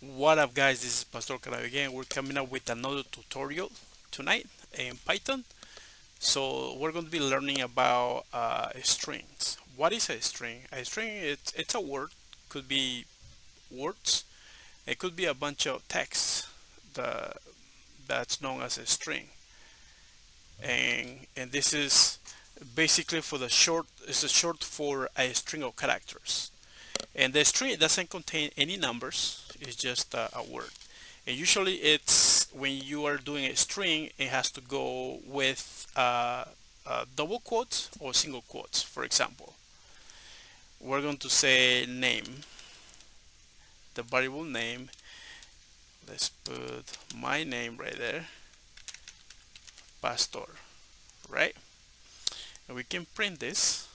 What up, guys? This is Pastor Carayo again. We're coming up with another tutorial tonight in Python. So we're going to be learning about strings. What is a string? A string it's a word. Could be words. It could be a bunch of text that that's known as a string. And this is basically for the short. It's a short for a string of characters. And the string doesn't contain any numbers. It's just a word. And usually it's when you are doing a string, it has to go with double quotes or single quotes. For example, we're going to say name, the variable name. Let's put my name right there, Pastor, right? And we can print this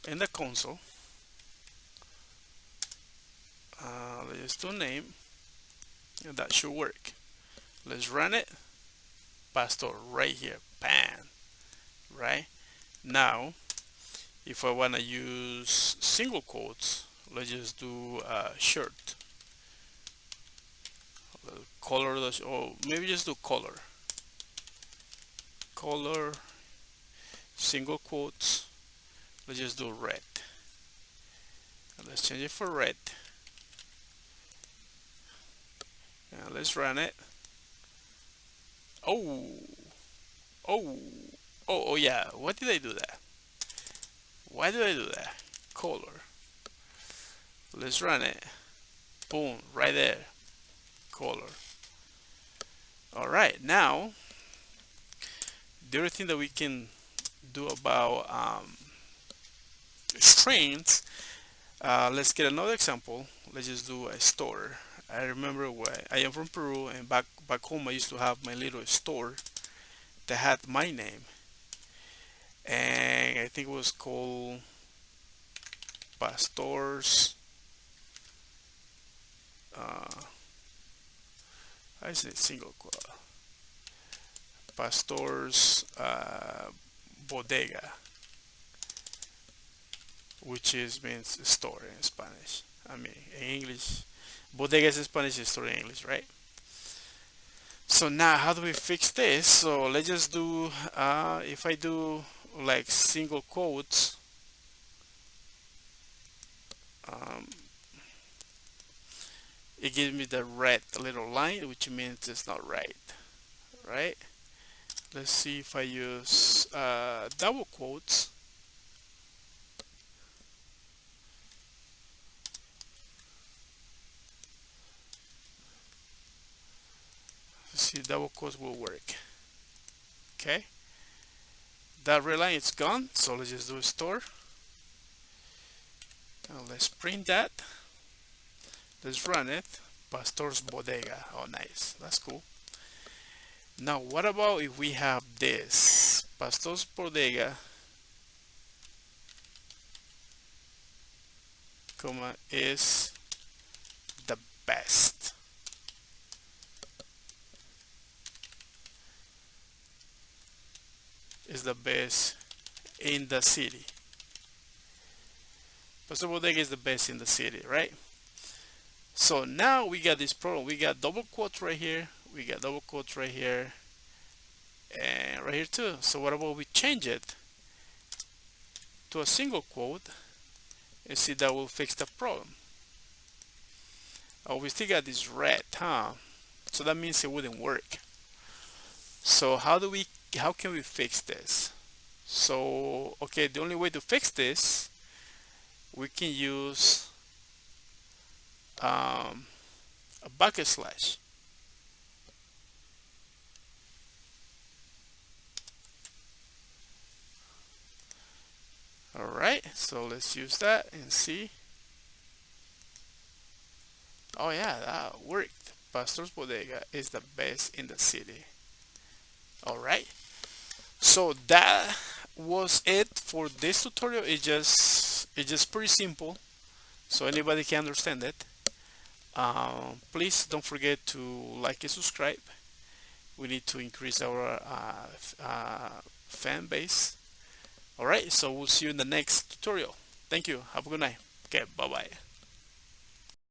in the console. Let's do name, and that should work. Let's run it. Pastor right here, pan, right? Now, if I want to use single quotes, let's just do shirt. Color, or maybe just do color. Color, single quotes. Let's just do red. And let's change it for red. And let's run it. Oh, oh, oh, yeah. What did I do that? Why did I do that? Color. Let's run it. Boom, right there. Color. All right, now the other thing that we can do about strings. Let's get another example. Let's just do a store. I remember when I am from Peru, and back home I used to have my little store that had my name, and I think it was called Pastors. I say single quote. Pastors Bodega, which is means store in Spanish. I mean, in English, bodega is Spanish, store in English, right? So now, how do we fix this? So let's just do, if I do like single quotes, um, it gives me the red little line, which means it's not right, right? Let's see if I use double quotes. See, double quotes will work. Okay, that red line is gone, so let's just do a store. Now let's print that. Let's run it. Pastor's Bodega. Oh, nice. That's cool. Now, what about if we have this? Pastor's Bodega, comma, is the best. Is the best in the city. Pastor Bodega is the best in the city, right? So now we got this problem. We got double quotes right here. We got double quotes right here. And right here too. So what about we change it to a single quote and see that will fix the problem. Oh, we still got this red, huh? So that means it wouldn't work. So how can we fix this? So, okay, the only way to fix this, we can use a backslash. All right, so let's use that and see. Oh yeah, that worked. Pastor's Bodega is the best in the city. All right, so that was it for this tutorial. It's just pretty simple, so anybody can understand it. Please don't forget to like and subscribe. We need to increase our fan base. All right, so we'll see you in the next tutorial. Thank you. Have a good night. Okay, bye bye.